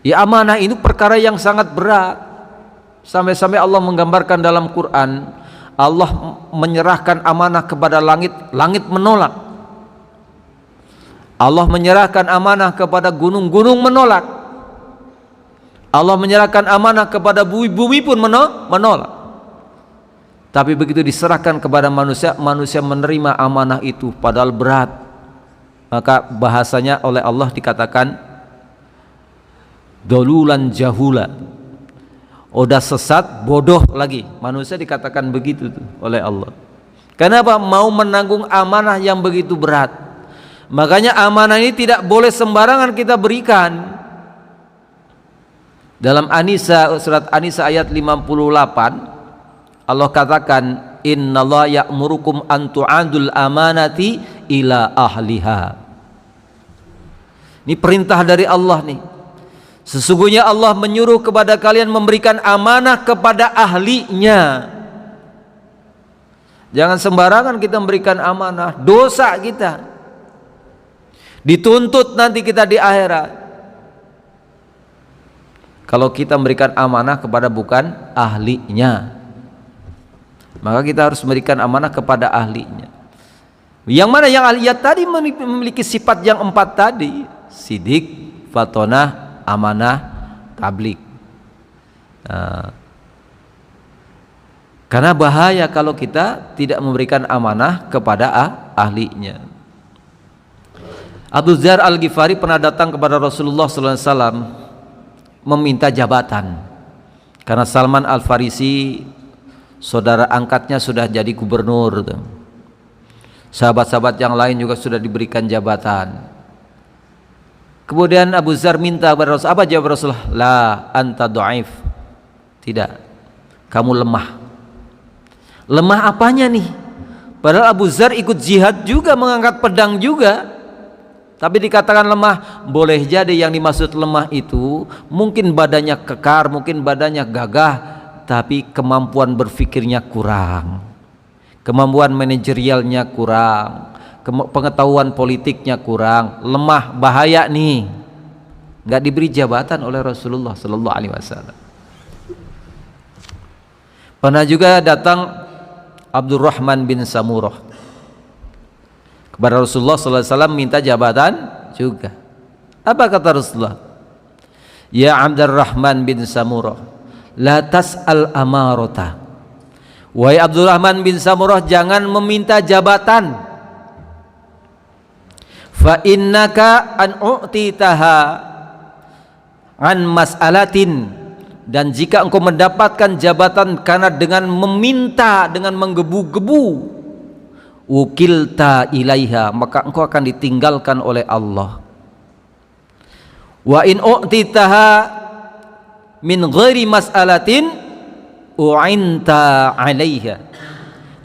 Ya, amanah ini perkara yang sangat berat. Sampai-sampai Allah menggambarkan dalam Quran, Allah menyerahkan amanah kepada langit, langit menolak. Allah menyerahkan amanah kepada gunung, gunung menolak. Allah menyerahkan amanah kepada bumi, bumi pun menolak. Tapi begitu diserahkan kepada manusia, manusia menerima amanah itu padahal berat. Maka bahasanya oleh Allah dikatakan dolulan jahula, udah sesat, bodoh lagi. Manusia dikatakan begitu tuh oleh Allah. Kenapa? Mau menanggung amanah yang begitu berat. Makanya amanah ini tidak boleh sembarangan kita berikan. Dalam An-Nisa, surat An-Nisa ayat 58, Allah katakan, innallaha ya'murukum an tu'adul amanati ila ahliha. Ini perintah dari Allah nih. Sesungguhnya Allah menyuruh kepada kalian memberikan amanah kepada ahlinya. Jangan sembarangan kita memberikan amanah, dosa kita. Dituntut nanti kita di akhirat. Kalau kita memberikan amanah kepada bukan ahlinya, maka kita harus memberikan amanah kepada ahlinya. Yang mana yang aliyat tadi memiliki sifat yang 4 tadi, sidik, fatonah, amanah, tablik. Karena bahaya kalau kita tidak memberikan amanah kepada ahlinya. Abu Dzar Al-Ghifari pernah datang kepada Rasulullah SAW meminta jabatan, karena Salman Al-Farisi saudara angkatnya sudah jadi gubernur. Sahabat-sahabat yang lain juga sudah diberikan jabatan. Kemudian Abu Dzar minta kepada Rasul, apa jawab Rasulullah? La anta dhaif. Tidak, kamu lemah. Lemah apanya nih? Padahal Abu Dzar ikut jihad juga, mengangkat pedang juga. Tapi dikatakan lemah. Boleh jadi yang dimaksud lemah itu mungkin badannya kekar, mungkin badannya gagah, tapi kemampuan berpikirnya kurang, kemampuan manajerialnya kurang, pengetahuan politiknya kurang, lemah, bahaya nih. Nggak diberi jabatan oleh Rasulullah Sallallahu Alaihi Wasallam. Pernah juga datang Abdurrahman bin Samurah kepada Rasulullah Sallallahu Alaihi Wasallam minta jabatan juga. Apa kata Rasulullah? Ya Abdurrahman bin Samurah, la tas'al amarota. Wahai Abdurrahman bin Samurah, jangan meminta jabatan. Fa innaka an u'titaha an mas'alatin, dan jika engkau mendapatkan jabatan karena dengan meminta, dengan menggebu-gebu, wukilta ilaiha, maka engkau akan ditinggalkan oleh Allah. Wa in u'titaha min ghairi mas'alatin u'inta 'alaiha.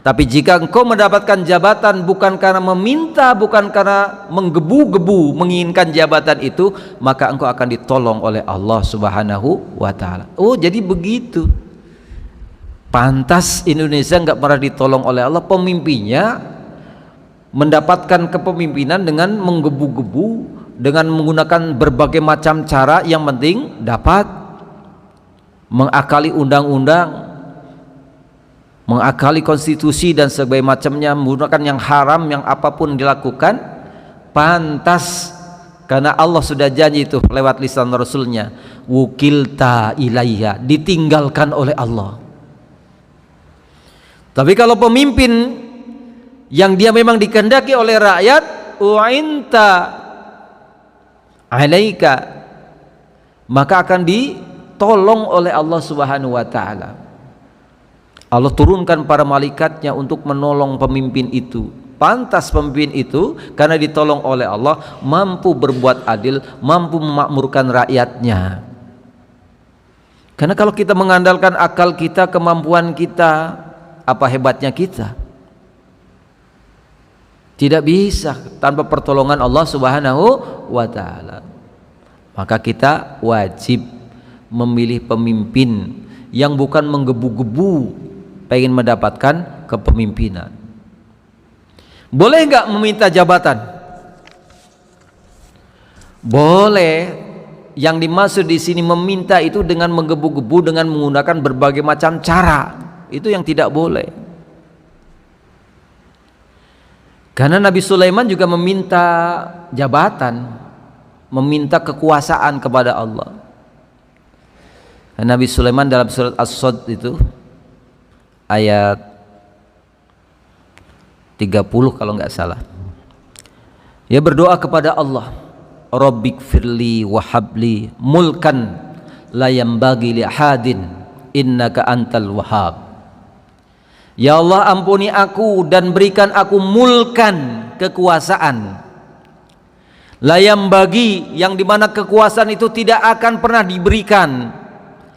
Tapi jika engkau mendapatkan jabatan bukan karena meminta, bukan karena menggebu-gebu menginginkan jabatan itu, maka engkau akan ditolong oleh Allah Subhanahu wa taala. Oh, jadi begitu. Pantas Indonesia enggak pernah ditolong oleh Allah, pemimpinnya mendapatkan kepemimpinan dengan menggebu-gebu, dengan menggunakan berbagai macam cara, yang penting dapat mengakali undang-undang, mengakali konstitusi dan sebagainya macamnya, menggunakan yang haram, yang apapun dilakukan. Pantas, karena Allah sudah janji itu lewat lisan Rasulnya, wukilta ilayya, ditinggalkan oleh Allah. Tapi kalau pemimpin yang dia memang dikehendaki oleh rakyat, u'inta alaika, maka akan ditolong oleh Allah Subhanahu wa taala. Allah turunkan para malaikatnya untuk menolong pemimpin itu. Pantas pemimpin itu karena ditolong oleh Allah mampu berbuat adil, mampu memakmurkan rakyatnya. Karena kalau kita mengandalkan akal kita, kemampuan kita, apa hebatnya kita? Tidak bisa tanpa pertolongan Allah Subhanahu wa taala. Maka kita wajib memilih pemimpin yang bukan menggebu-gebu pengen mendapatkan kepemimpinan. Boleh nggak meminta jabatan? Boleh. Yang dimaksud di sini meminta itu dengan menggebu-gebu, dengan menggunakan berbagai macam cara. Itu yang tidak boleh. Karena Nabi Sulaiman juga meminta jabatan, meminta kekuasaan kepada Allah. Nabi Sulaiman dalam surat As-Sadd itu ayat 30 kalau nggak salah, dia berdoa kepada Allah, Rabbighfirli wahabli mulkan la yambagi li ahadin innaka antal wahhab. Ya Allah, ampuni aku dan berikan aku mulkan, kekuasaan, la yambagi, yang dimana kekuasaan itu tidak akan pernah diberikan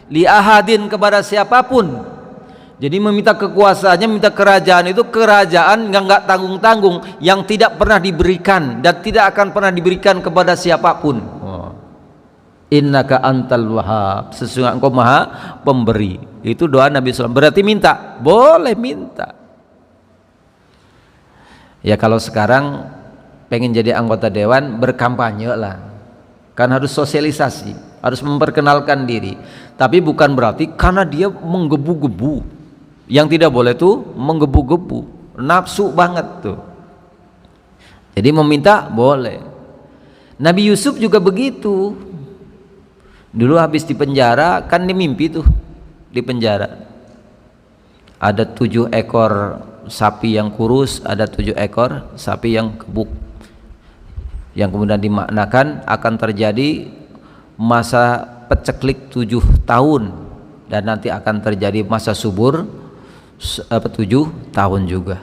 li ahadin, kepada siapapun. Jadi meminta kekuasaannya, minta kerajaan itu kerajaan yang enggak tanggung-tanggung, yang tidak pernah diberikan dan tidak akan pernah diberikan kepada siapapun. Innaka antal wahhab, sesungguhnya engkau maha pemberi. Itu doa Nabi SAW. Berarti minta, boleh minta. Ya kalau sekarang pengen jadi anggota dewan, berkampanye lah, kan harus sosialisasi, harus memperkenalkan diri. Tapi bukan berarti karena dia menggebu-gebu. Yang tidak boleh tuh menggebu-gebu, nafsu banget tuh. Jadi meminta boleh. Nabi Yusuf juga begitu. Dulu habis di penjara, kan dia mimpi tuh di penjara. Ada 7 ekor sapi yang kurus, ada 7 ekor sapi yang gebuk. Yang kemudian dimaknakan akan terjadi masa peceklik 7 tahun dan nanti akan terjadi masa subur 7 tahun juga.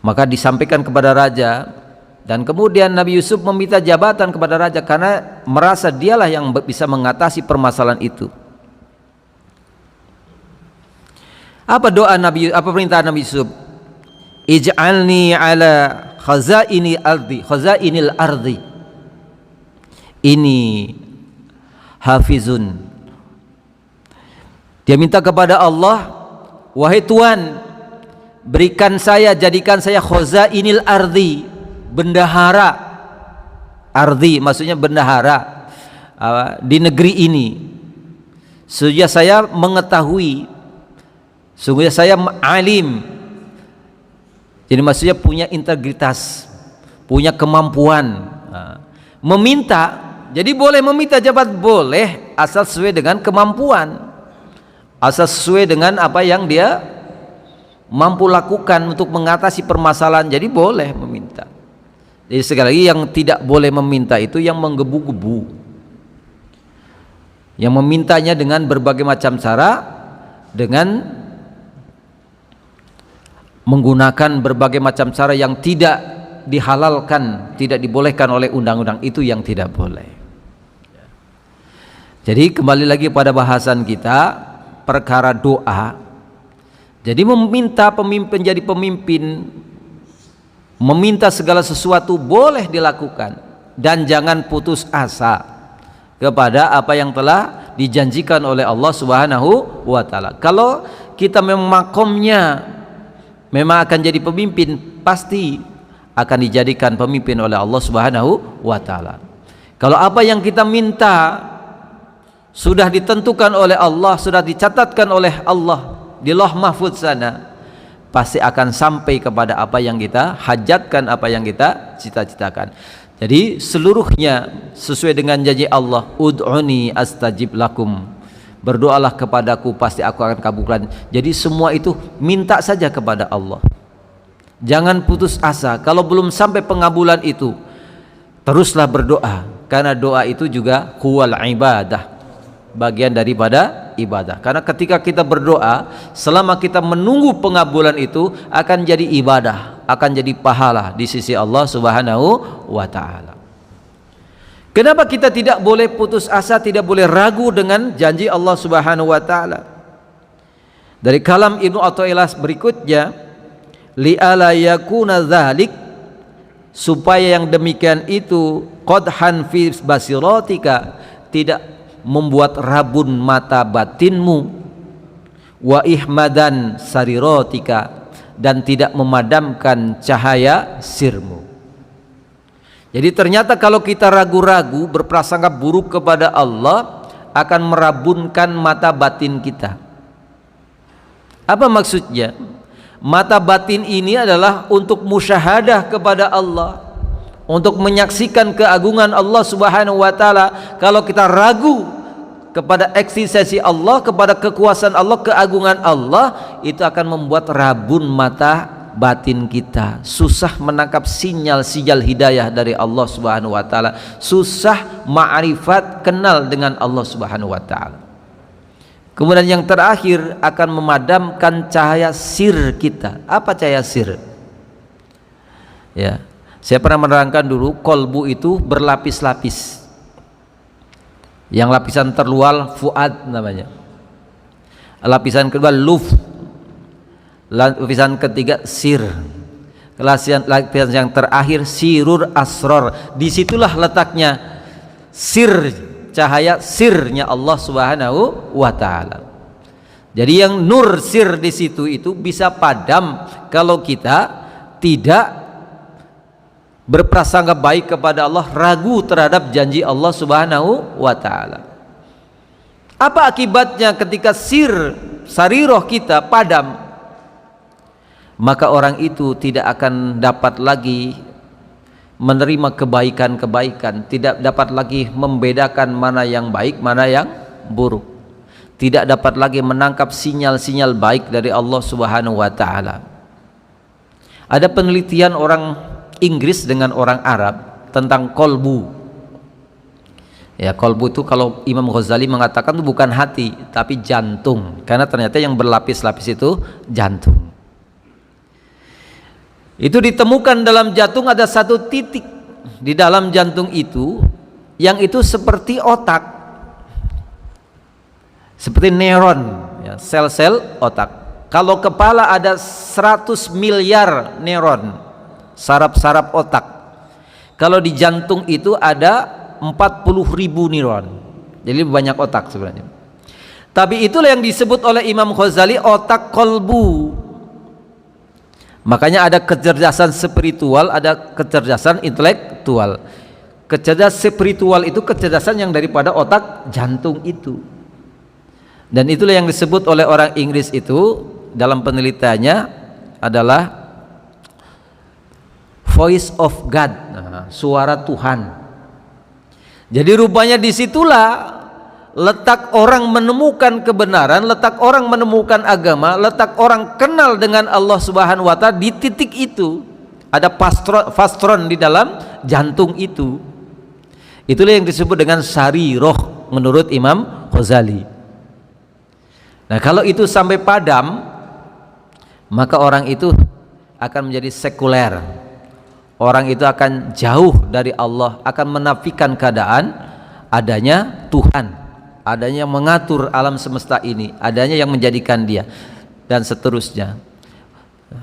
Maka disampaikan kepada raja, dan kemudian Nabi Yusuf meminta jabatan kepada raja karena merasa dialah yang bisa mengatasi permasalahan itu. Apa doa Nabi, apa perintah Nabi Yusuf? Ij'alni ala khazainil ardi ini hafizun. Dia minta kepada Allah, wahai Tuhan, berikan saya, jadikan saya khazainil ardi, bendahara. Ardi maksudnya bendahara di negeri ini. Sehingga saya mengetahui, sehingga saya alim. Jadi maksudnya punya integritas, punya kemampuan. Meminta, jadi boleh meminta jabatan, boleh asal sesuai dengan kemampuan, asal sesuai dengan apa yang dia mampu lakukan untuk mengatasi permasalahan. Jadi boleh meminta. Jadi sekali lagi, yang tidak boleh meminta itu yang menggebu-gebu, yang memintanya dengan berbagai macam cara, dengan menggunakan berbagai macam cara yang tidak dihalalkan, tidak dibolehkan oleh undang-undang, itu yang tidak boleh. Jadi kembali lagi pada bahasan kita, perkara doa. Jadi meminta pemimpin jadi pemimpin, meminta segala sesuatu boleh dilakukan, dan jangan putus asa kepada apa yang telah dijanjikan oleh Allah Subhanahu wa taala. Kalau kita memang makomnya memang akan jadi pemimpin, pasti akan dijadikan pemimpin oleh Allah Subhanahu wa taala. Kalau apa yang kita minta sudah ditentukan oleh Allah, sudah dicatatkan oleh Allah di Lauh Mahfuz sana, pasti akan sampai kepada apa yang kita hajatkan, apa yang kita cita-citakan. Jadi seluruhnya sesuai dengan janji Allah, ud'uni astajib lakum. Berdoalah kepadaku pasti aku akan kabulkan. Jadi semua itu minta saja kepada Allah. Jangan putus asa. Kalau belum sampai pengabulan itu, teruslah berdoa, karena doa itu juga huwal ibadah, bagian daripada ibadah. Karena ketika kita berdoa, selama kita menunggu pengabulan itu akan jadi ibadah, akan jadi pahala di sisi Allah Subhanahu wa ta'ala. Kenapa kita tidak boleh putus asa, tidak boleh ragu dengan janji Allah Subhanahu wa ta'ala? Dari kalam Ibnu Athaillah berikutnya, li'ala yakuna dzalik, supaya yang demikian itu qadhan fi basiratika, tidak membuat rabun mata batinmu, wa ihmadan sariratika, dan tidak memadamkan cahaya sirmu. Jadi ternyata kalau kita ragu-ragu, berprasangka buruk kepada Allah, akan merabunkan mata batin kita. Apa maksudnya? Mata batin ini adalah untuk musyahadah kepada Allah, untuk menyaksikan keagungan Allah Subhanahu wa ta'ala. Kalau kita ragu kepada eksistensi Allah, kepada kekuasaan Allah, keagungan Allah, itu akan membuat rabun mata batin kita, susah menangkap sinyal-sinyal hidayah dari Allah Subhanahu wa ta'ala, susah ma'rifat, kenal dengan Allah Subhanahu wa ta'ala. Kemudian yang terakhir, akan memadamkan cahaya sir kita. Apa cahaya sir? Ya, saya pernah menerangkan dulu, kolbu itu berlapis-lapis. Yang lapisan terluar fuad namanya, lapisan kedua luf, lapisan ketiga sir, lapisan yang terakhir sirur asror. Disitulah letaknya sir, cahaya sirnya Allah Subhanahu wa ta'ala. Jadi yang nur sir di situ itu bisa padam kalau kita tidak berprasangka baik kepada Allah, ragu terhadap janji Allah Subhanahu wa ta'ala. Apa akibatnya ketika sariroh kita padam? Maka orang itu tidak akan dapat lagi menerima kebaikan-kebaikan, tidak dapat lagi membedakan mana yang baik, mana yang buruk, tidak dapat lagi menangkap sinyal-sinyal baik dari Allah Subhanahu wa ta'ala. Ada penelitian orang Inggris dengan orang Arab tentang kolbu. Ya, kolbu itu kalau Imam Ghazali mengatakan itu bukan hati tapi jantung, karena ternyata yang berlapis-lapis itu jantung. Itu ditemukan dalam jantung ada satu titik di dalam jantung itu yang itu seperti otak, seperti neuron, ya, sel-sel otak. Kalau kepala ada 100 miliar neuron, saraf-saraf otak. Kalau di jantung itu ada 40.000 neuron. Jadi banyak otak sebenarnya. Tapi itulah yang disebut oleh Imam Ghazali otak kolbu. Makanya ada kecerdasan spiritual, ada kecerdasan intelektual. Kecerdasan spiritual itu kecerdasan yang daripada otak jantung itu. Dan itulah yang disebut oleh orang Inggris itu dalam penelitiannya adalah voice of God, suara Tuhan. Jadi rupanya disitulah letak orang menemukan kebenaran, letak orang menemukan agama, letak orang kenal dengan Allah Subhanahu wa ta'ala. Di titik itu ada fastron di dalam jantung itu. Itulah yang disebut dengan sariroh menurut Imam Ghazali. Nah, kalau itu sampai padam, maka orang itu akan menjadi sekuler. Orang itu akan jauh dari Allah, akan menafikan keadaan adanya Tuhan, adanya yang mengatur alam semesta ini, adanya yang menjadikan dia, dan seterusnya.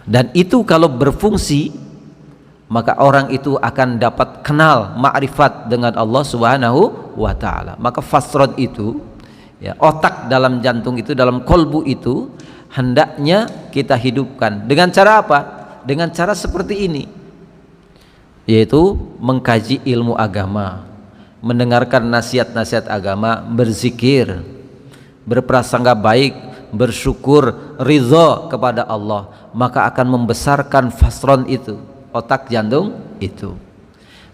Dan itu kalau berfungsi, maka orang itu akan dapat kenal ma'rifat dengan Allah Subhanahu wa ta'ala. Maka fastron itu, ya, otak dalam jantung itu, dalam kolbu itu, hendaknya kita hidupkan. Dengan cara apa? Dengan cara seperti ini, yaitu mengkaji ilmu agama, mendengarkan nasihat-nasihat agama, berzikir, berprasangka baik, bersyukur, ridha kepada Allah, maka akan membesarkan fastron itu, otak jantung itu.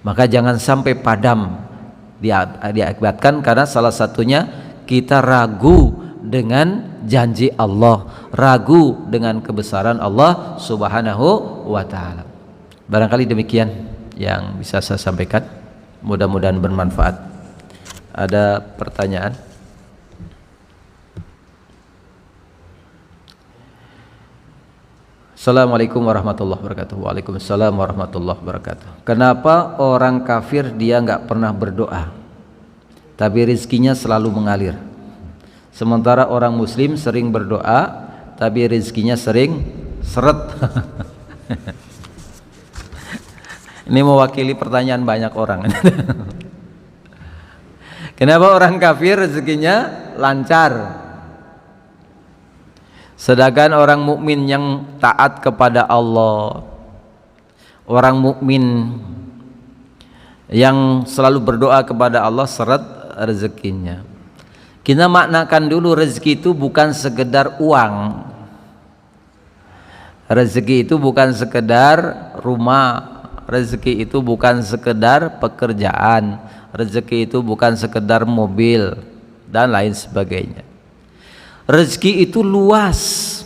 Maka jangan sampai padam diakibatkan karena salah satunya kita ragu dengan janji Allah, ragu dengan kebesaran Allah Subhanahu wa ta'ala. Barangkali demikian yang bisa saya sampaikan, mudah-mudahan bermanfaat. Ada pertanyaan? Assalamualaikum warahmatullahi wabarakatuh. Waalaikumsalam warahmatullahi wabarakatuh. Kenapa orang kafir dia nggak pernah berdoa, tapi rizkinya selalu mengalir? Sementara orang muslim sering berdoa, tapi rizkinya sering seret. Ini mewakili pertanyaan banyak orang. Kenapa orang kafir rezekinya lancar, sedangkan orang mukmin yang taat kepada Allah, orang mukmin yang selalu berdoa kepada Allah seret rezekinya? Kita maknakan dulu, rezeki itu bukan sekedar uang, rezeki itu bukan sekedar rumah, rezeki itu bukan sekedar pekerjaan, rezeki itu bukan sekedar mobil dan lain sebagainya. Rezeki itu luas,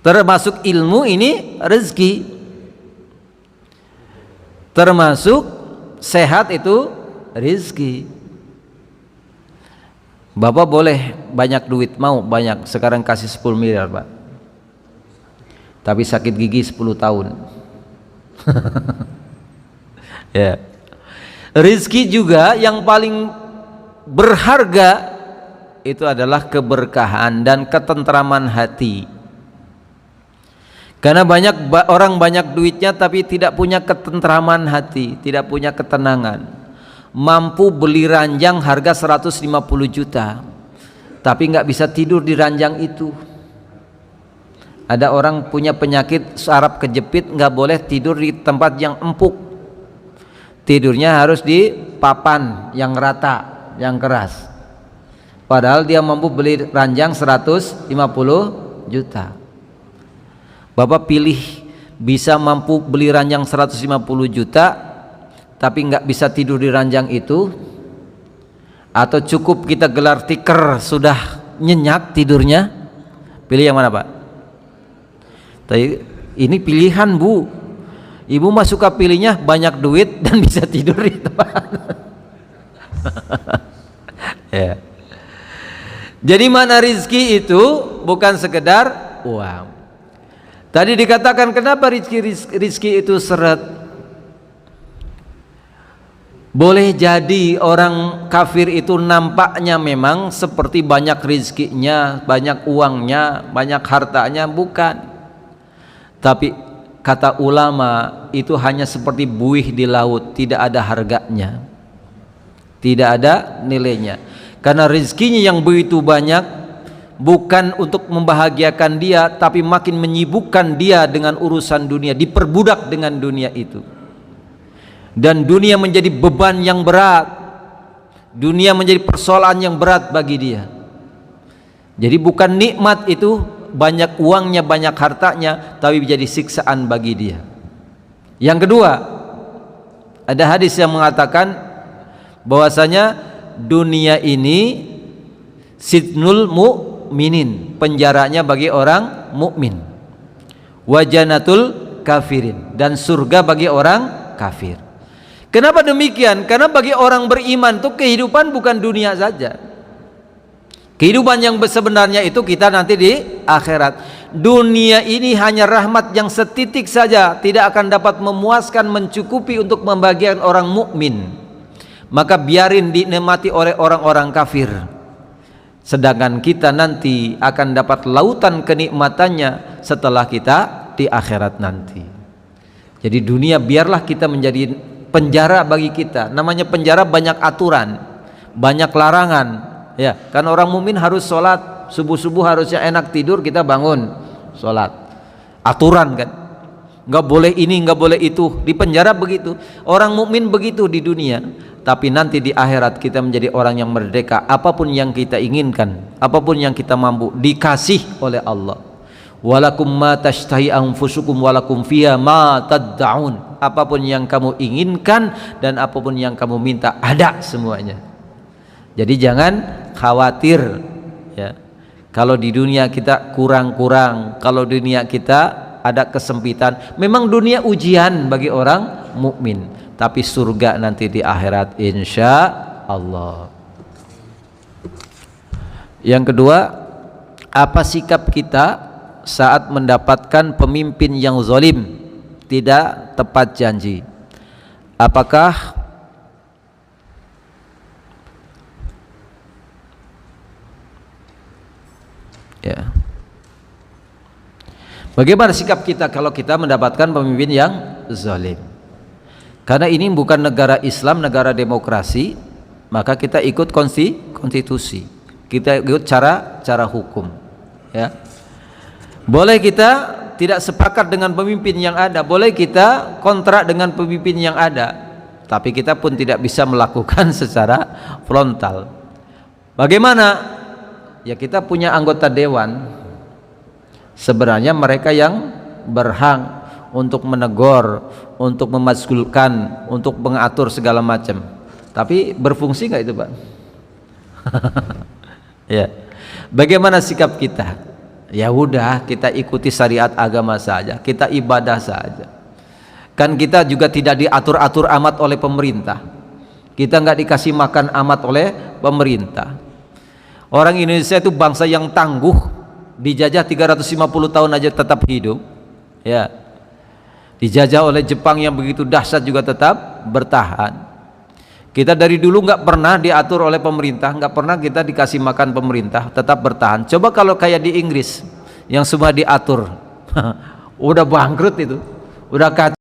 termasuk ilmu ini rezeki, termasuk sehat itu rezeki. Bapak boleh banyak duit, mau banyak, sekarang kasih 10 miliar Pak, tapi sakit gigi 10 tahun. Ya. Rizki juga yang paling berharga itu adalah keberkahan dan ketentraman hati. Karena banyak orang banyak duitnya tapi tidak punya ketentraman hati, tidak punya ketenangan. Mampu beli ranjang harga 150 juta tapi nggak bisa tidur di ranjang itu. Ada orang punya penyakit saraf kejepit, nggak boleh tidur di tempat yang empuk, tidurnya harus di papan yang rata, yang keras. Padahal dia mampu beli ranjang 150 juta. Bapak pilih bisa mampu beli ranjang 150 juta tapi nggak bisa tidur di ranjang itu, atau cukup kita gelar tikar sudah nyenyak tidurnya? Pilih yang mana Pak? Tapi ini pilihan Bu. Ibu mah suka pilihnya banyak duit dan bisa tidur di tempat. Ya. Jadi mana rizki itu bukan sekedar uang. Tadi dikatakan kenapa rizki itu seret? Boleh jadi orang kafir itu nampaknya memang seperti banyak rizkinya, banyak uangnya, banyak hartanya, bukan. Tapi kata ulama itu hanya seperti buih di laut, tidak ada harganya, tidak ada nilainya. Karena rezekinya yang begitu banyak bukan untuk membahagiakan dia, tapi makin menyibukkan dia dengan urusan dunia, diperbudak dengan dunia itu. Dan dunia menjadi beban yang berat, dunia menjadi persoalan yang berat bagi dia. Jadi bukan nikmat itu, banyak uangnya, banyak hartanya, tapi menjadi siksaan bagi dia. Yang kedua, ada hadis yang mengatakan bahwasanya dunia ini sijnul mu'minin, penjaranya bagi orang mukmin, wajanatul kafirin, dan surga bagi orang kafir. Kenapa demikian? Karena bagi orang beriman itu kehidupan bukan dunia saja. Kehidupan yang sebenarnya itu kita nanti di akhirat. Dunia ini hanya rahmat yang setitik saja, tidak akan dapat memuaskan, mencukupi untuk membahagiakan orang mukmin. Maka biarin dinikmati oleh orang-orang kafir. Sedangkan kita nanti akan dapat lautan kenikmatannya setelah kita di akhirat nanti. Jadi dunia biarlah kita menjadi penjara bagi kita. Namanya penjara, banyak aturan, banyak larangan. Ya, kan orang mukmin harus sholat subuh-subuh, harusnya enak tidur, kita bangun sholat. Aturan kan, nggak boleh ini, nggak boleh itu. Di penjara begitu. Orang mukmin begitu di dunia. Tapi nanti di akhirat kita menjadi orang yang merdeka. Apapun yang kita inginkan, apapun yang kita mampu, dikasih oleh Allah. Walakum ma tashtahi anfusukum walakum fiha ma tad'un. apapun yang kamu inginkan dan apapun yang kamu minta ada semuanya. Jadi jangan khawatir ya. Kalau di dunia kita kurang-kurang, kalau dunia kita ada kesempitan, memang dunia ujian bagi orang mukmin, tapi surga nanti di akhirat insya Allah. Yang kedua, apa sikap kita saat mendapatkan pemimpin yang zalim, tidak tepat janji? Apakah ya, bagaimana sikap kita kalau kita mendapatkan pemimpin yang zalim? Karena ini bukan negara Islam, negara demokrasi, maka kita ikut konstitusi, kita ikut cara hukum ya. Boleh kita tidak sepakat dengan pemimpin yang ada, boleh kita kontrak dengan pemimpin yang ada, tapi kita pun tidak bisa melakukan secara frontal. Bagaimana? Ya kita punya anggota dewan, sebenarnya mereka yang berhak untuk menegur, untuk memaskulkan, untuk mengatur segala macam. Tapi berfungsi nggak itu, Pak? Ya. Bagaimana sikap kita? Ya udah, kita ikuti syariat agama saja, kita ibadah saja. Kan kita juga tidak diatur-atur amat oleh pemerintah. Kita nggak dikasih makan amat oleh pemerintah. Orang Indonesia itu bangsa yang tangguh, dijajah 350 tahun aja tetap hidup ya. Dijajah oleh Jepang yang begitu dahsyat juga tetap bertahan. Kita dari dulu nggak pernah diatur oleh pemerintah, nggak pernah kita dikasih makan pemerintah, tetap bertahan. Coba kalau kayak di Inggris yang semua diatur udah bangkrut itu, udah kacau.